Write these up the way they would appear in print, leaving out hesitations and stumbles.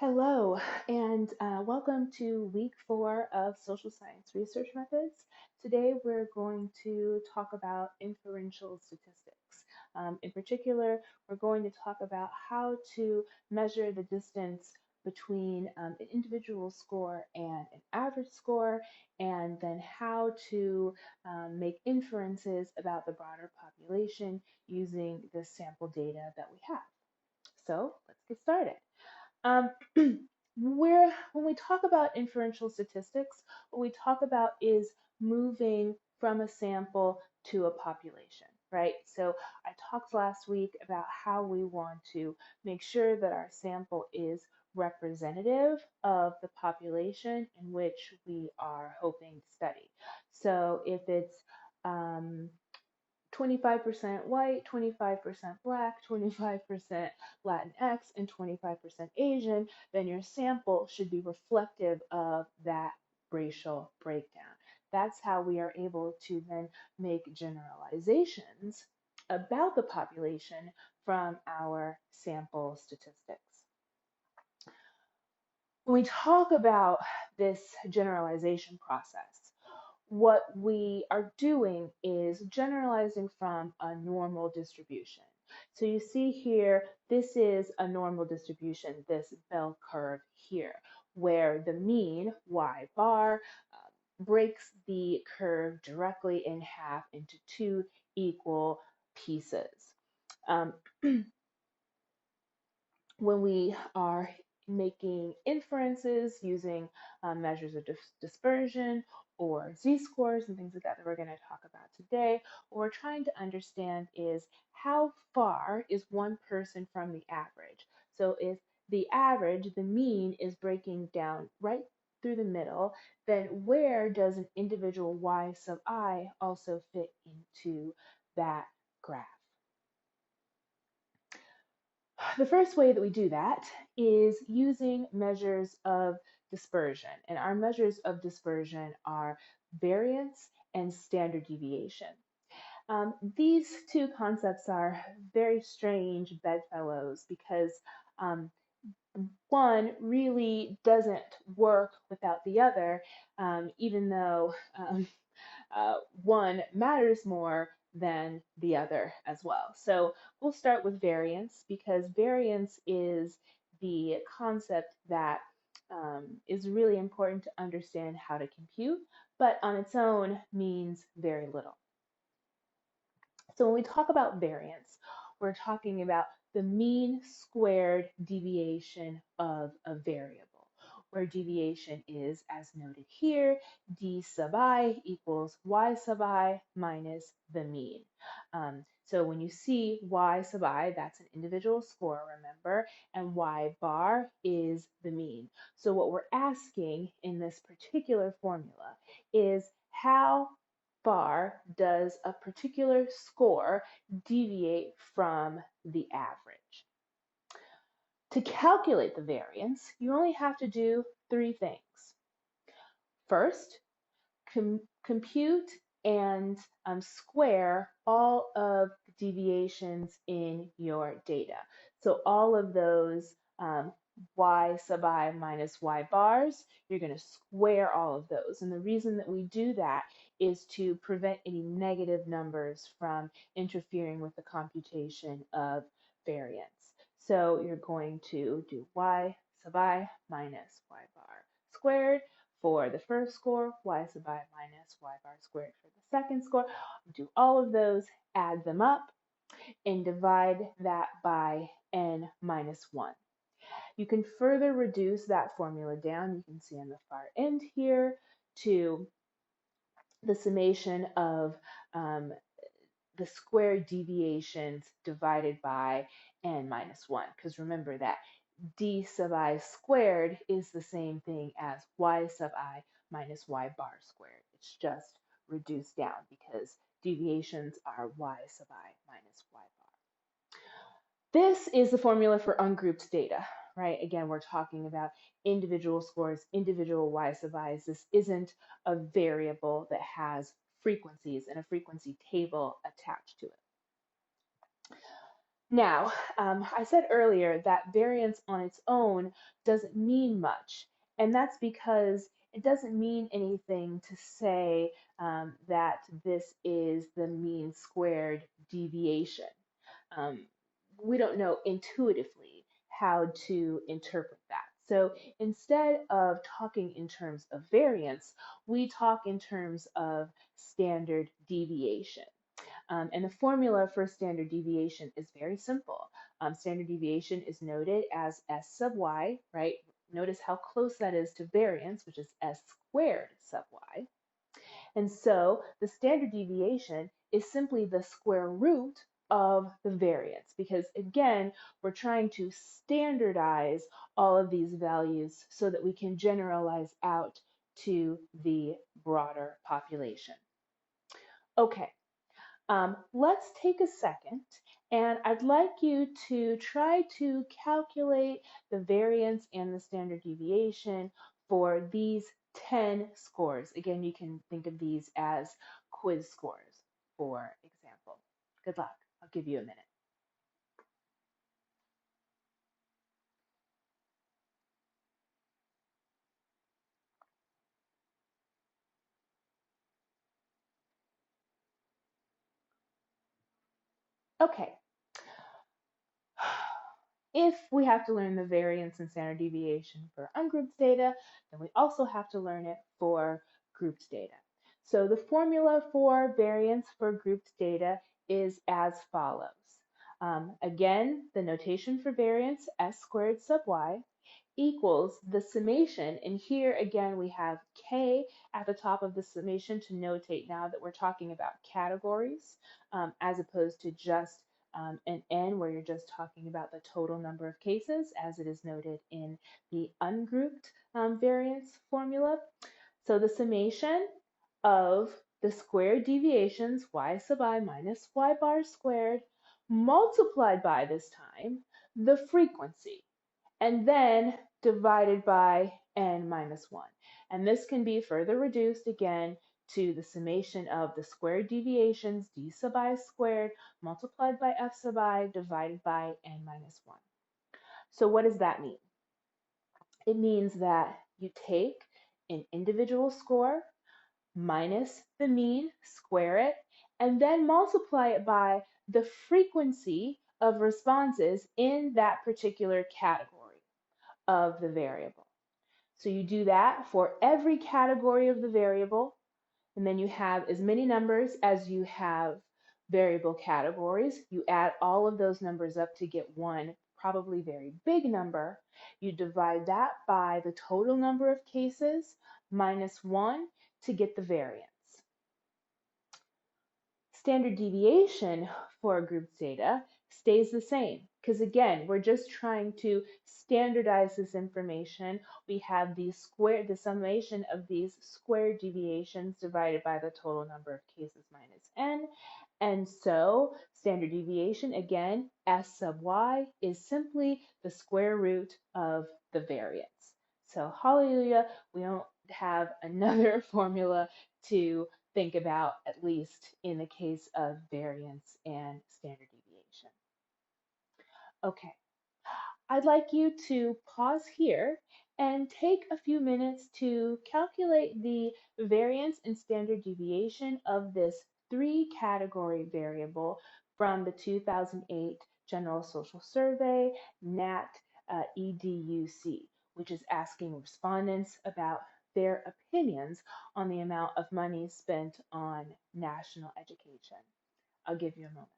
Hello, and welcome to week 4 of social science research methods. Today we're going to talk about inferential statistics. In particular, we're going to talk about how to measure the distance between an individual score and an average score, and then how to make inferences about the broader population using the sample data that we have. So let's get started. Um, when we talk about inferential statistics, what we talk about is moving from a sample to a population, right? So I talked last week about how we want to make sure that our sample is representative of the population in which we are hoping to study. So if it's um, 25% white, 25% black, 25% Latinx, and 25% Asian, then your sample should be reflective of that racial breakdown. That's how we are able to then make generalizations about the population from our sample statistics. When we talk about this generalization process, what we are doing is generalizing from a normal distribution. So you see here, this is a normal distribution, this bell curve here, where the mean, y bar, breaks the curve directly in half into two equal pieces. Um, when we are making inferences using measures of dispersion or z-scores and things like that we're going to talk about today, what we're trying to understand is how far is one person from the average. So if the average, the mean, is breaking down right through the middle, then where does an individual y sub I also fit into that graph? The first way that we do that is using measures of dispersion. And our measures of dispersion are variance and standard deviation. These two concepts are very strange bedfellows because um, one really doesn't work without the other, even though one matters more than the other as well. So we'll start with variance because variance is the concept that is really important to understand how to compute, but on its own means very little. So when we talk about variance, we're talking about the mean squared deviation of a variable, where deviation is, as noted here, d sub I equals y sub I minus the mean. So when you see y sub I, that's an individual score, remember, and y bar is the mean. So what we're asking in this particular formula is how far does a particular score deviate from the average? To calculate the variance, you only have to do three things. First, compute and square all of the deviations in your data. So all of those y sub I minus y bars, you're going to square all of those. And the reason that we do that is to prevent any negative numbers from interfering with the computation of variance. So you're going to do y sub I minus y bar squared for the first score, y sub I minus y bar squared for the second score. Do all of those, add them up, and divide that by n minus 1. You can further reduce that formula down, you can see on the far end here, to the summation of the square deviations divided by n minus 1, because remember that d sub I squared is the same thing as y sub I minus y bar squared. It's just reduced down because deviations are y sub I minus y bar. This is the formula for ungrouped data, right? Again, we're talking about individual scores, individual y sub i's. This isn't a variable that has frequencies and a frequency table attached to it. Now, I said earlier that variance on its own doesn't mean much, and that's because it doesn't mean anything to say that this is the mean squared deviation. Um, we don't know intuitively how to interpret that. So instead of talking in terms of variance, we talk in terms of standard deviation. And the formula for standard deviation is very simple. Standard deviation is noted as S sub y, right? Notice how close that is to variance, which is S squared sub y. And so the standard deviation is simply the square root of the variance because again, we're trying to standardize all of these values so that we can generalize out to the broader population. Okay, let's take a second and I'd like you to try to calculate the variance and the standard deviation for these 10 scores. Again, you can think of these as quiz scores, for example. Good luck. I'll give you a minute. Okay, if we have to learn the variance and standard deviation for ungrouped data, then we also have to learn it for grouped data. So the formula for variance for grouped data is as follows. Again, the notation for variance, S squared sub y, equals the summation, and here again we have K at the top of the summation to notate now that we're talking about categories as opposed to just an N where you're just talking about the total number of cases as it is noted in the ungrouped variance formula. So the summation of the squared deviations y sub I minus y bar squared multiplied by this time the frequency and then divided by n minus 1. And this can be further reduced again to the summation of the squared deviations d sub I squared multiplied by f sub I divided by n minus 1. So what does that mean? It means that you take an individual score minus the mean, square it, and then multiply it by the frequency of responses in that particular category of the variable. So you do that for every category of the variable, and then you have as many numbers as you have variable categories. You add all of those numbers up to get one probably very big number. You divide that by the total number of cases minus 1 to get the variance. Standard deviation for grouped data stays the same because again, we're just trying to standardize this information. We have the summation of these squared deviations divided by the total number of cases minus n. And so standard deviation, again, S sub y is simply the square root of the variance. So hallelujah, we don't have another formula to think about, at least in the case of variance and standard deviation. Okay, I'd like you to pause here and take a few minutes to calculate the variance and standard deviation of this 3-category variable from the 2008 General Social Survey, NAT EDUC, which is asking respondents about their opinions on the amount of money spent on national education. I'll give you a moment.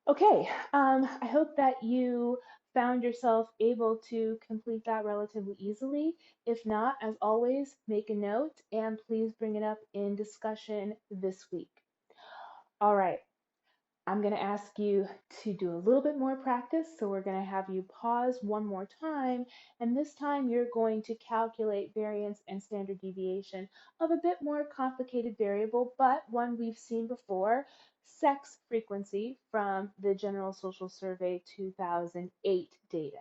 Okay, I hope that you found yourself able to complete that relatively easily. If not, as always, make a note and please bring it up in discussion this week. All right, I'm going to ask you to do a little bit more practice. So we're going to have you pause one more time. And this time you're going to calculate variance and standard deviation of a bit more complicated variable, but one we've seen before, sex frequency from the General Social Survey 2008 data.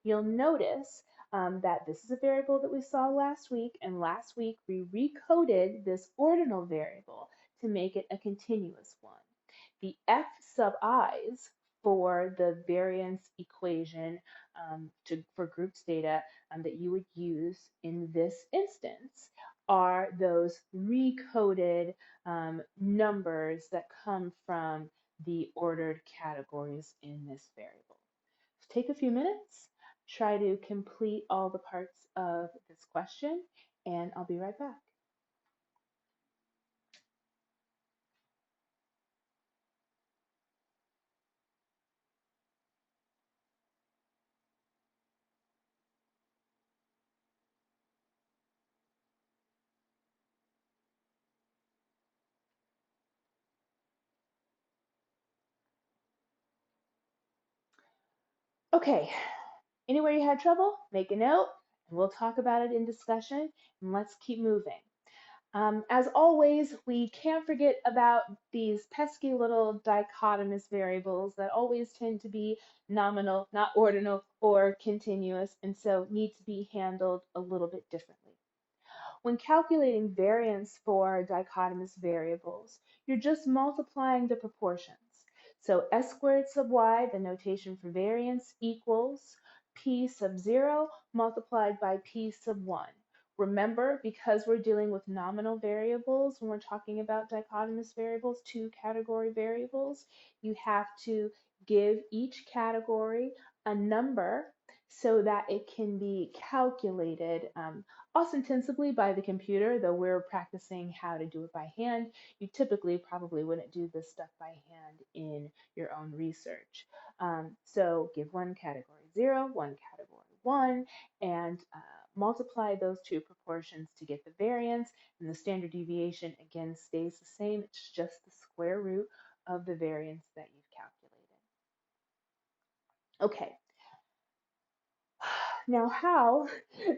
You'll notice that this is a variable that we saw last week, and last week we recoded this ordinal variable to make it a continuous one. The f sub i's for the variance equation for groups data that you would use in this instance are those recoded numbers that come from the ordered categories in this variable. So take a few minutes, try to complete all the parts of this question, and I'll be right back. Okay, anywhere you had trouble, make a note, and we'll talk about it in discussion, and let's keep moving. As always, we can't forget about these pesky little dichotomous variables that always tend to be nominal, not ordinal, or continuous, and so need to be handled a little bit differently. When calculating variance for dichotomous variables, you're just multiplying the proportions. So s squared sub y, the notation for variance, equals p sub 0 multiplied by p sub 1. Remember, because we're dealing with nominal variables, when we're talking about dichotomous variables, two category variables, you have to give each category a number so that it can be calculated ostensibly by the computer, though we're practicing how to do it by hand. You typically probably wouldn't do this stuff by hand in your own research. So give one category 0, one category 1, and multiply those two proportions to get the variance, and the standard deviation again stays the same. It's just the square root of the variance that you've calculated. Okay, now how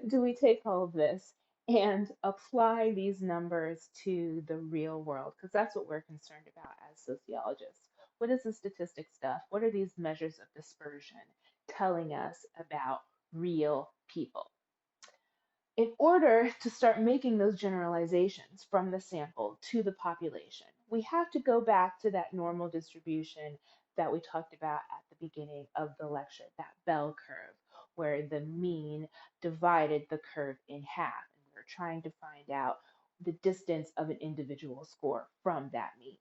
do we take all of this and apply these numbers to the real world? Because that's what we're concerned about as sociologists. What is the statistic stuff? What are these measures of dispersion telling us about real people? In order to start making those generalizations from the sample to the population, we have to go back to that normal distribution that we talked about at the beginning of the lecture, that bell curve, where the mean divided the curve in half. And we're trying to find out the distance of an individual score from that mean.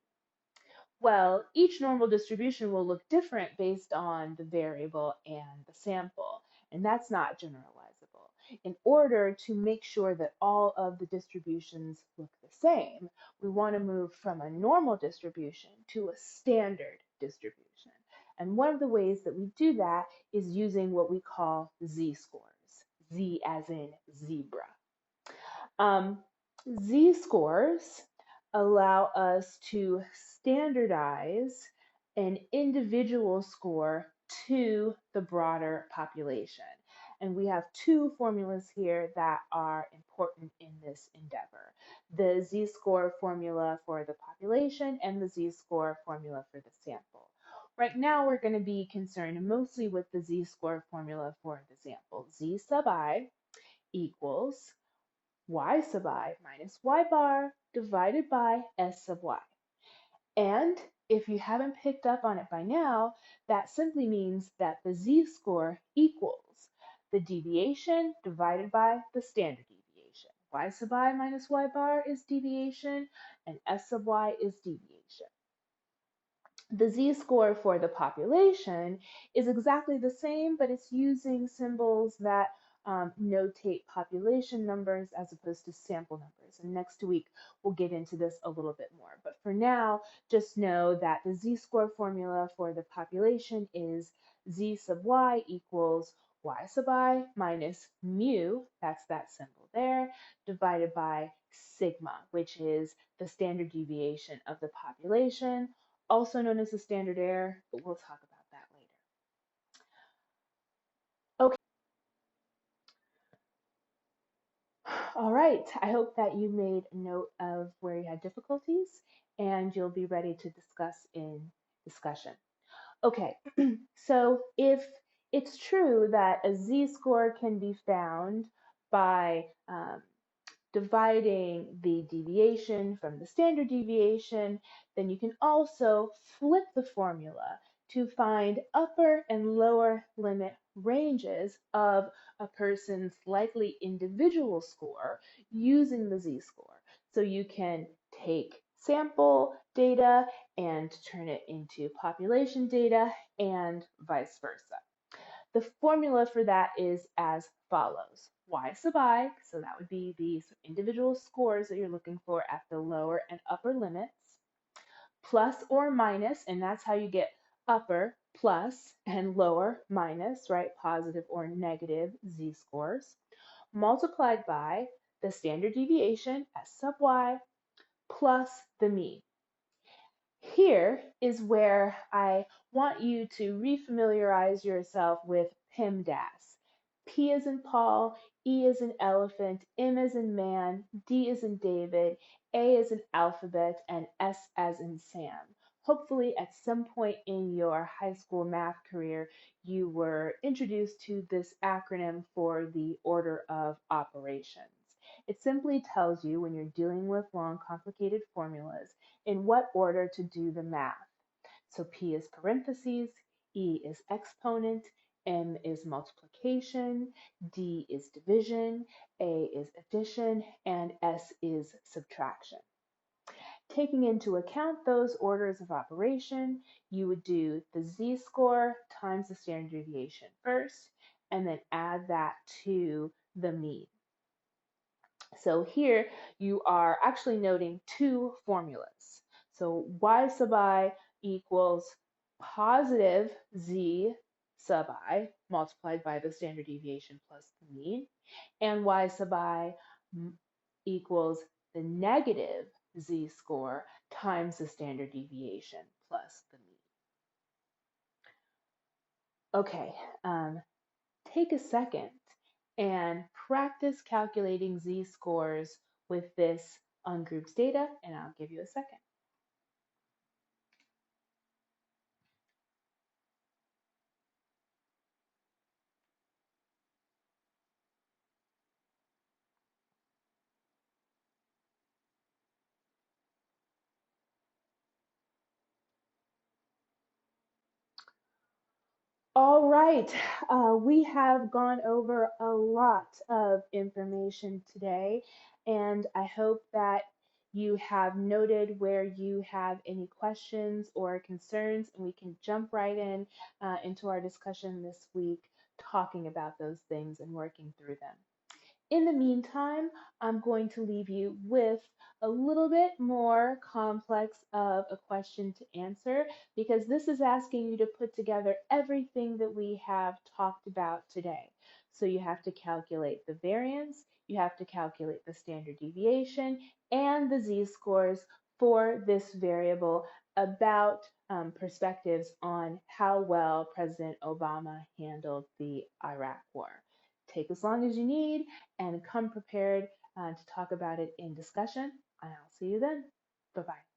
Well, each normal distribution will look different based on the variable and the sample, and that's not generalizable. In order to make sure that all of the distributions look the same, we want to move from a normal distribution to a standard distribution. And one of the ways that we do that is using what we call z-scores, z as in zebra. Um, Z-scores allow us to standardize an individual score to the broader population. And we have two formulas here that are important in this endeavor. The z-score formula for the population and the z-score formula for the sample. Right now, we're going to be concerned mostly with the z-score formula for the sample. Z sub I equals y sub I minus y bar divided by s sub y. And if you haven't picked up on it by now, that simply means that the z-score equals the deviation divided by the standard deviation. Y sub I minus y bar is deviation, and s sub y is deviation. The z-score for the population is exactly the same, but it's using symbols that notate population numbers as opposed to sample numbers. And next week, we'll get into this a little bit more. But for now, just know that the z-score formula for the population is z sub y equals y sub I minus mu, that's that symbol there, divided by sigma, which is the standard deviation of the population, also known as the standard error, but we'll talk about that later. Okay. All right, I hope that you made note of where you had difficulties and you'll be ready to discuss in discussion. Okay, so if it's true that a z-score can be found by dividing the deviation from the standard deviation, then you can also flip the formula to find upper and lower limit ranges of a person's likely individual score using the z-score. So you can take sample data and turn it into population data and vice versa. The formula for that is as follows. Y sub I, so that would be the individual scores that you're looking for at the lower and upper limits, plus or minus, and that's how you get upper plus and lower minus, right? Positive or negative z-scores, multiplied by the standard deviation, S sub y, plus the mean. Here is where I want you to refamiliarize yourself with PEMDAS. P as in Paul, E as in elephant, M as in man, D as in David, A as in alphabet, and S as in Sam. Hopefully, at some point in your high school math career, you were introduced to this acronym for the order of operations. It simply tells you when you're dealing with long, complicated formulas in what order to do the math. So P is parentheses, E is exponent, M is multiplication, D is division, A is addition, and S is subtraction. Taking into account those orders of operation, you would do the z-score times the standard deviation first, and then add that to the mean. So here you are actually noting two formulas. So y sub I equals positive z sub I multiplied by the standard deviation plus the mean, and y sub I equals the negative z-score times the standard deviation plus the mean. Okay, take a second and practice calculating z-scores with this ungroups data, and I'll give you a second. All right, we have gone over a lot of information today, and I hope that you have noted where you have any questions or concerns, and we can jump right in into our discussion this week, talking about those things and working through them. In the meantime, I'm going to leave you with a little bit more complex of a question to answer because this is asking you to put together everything that we have talked about today. So you have to calculate the variance, you have to calculate the standard deviation and the z-scores for this variable about perspectives on how well President Obama handled the Iraq War. Take as long as you need and come prepared to talk about it in discussion. And I'll see you then. Bye-bye.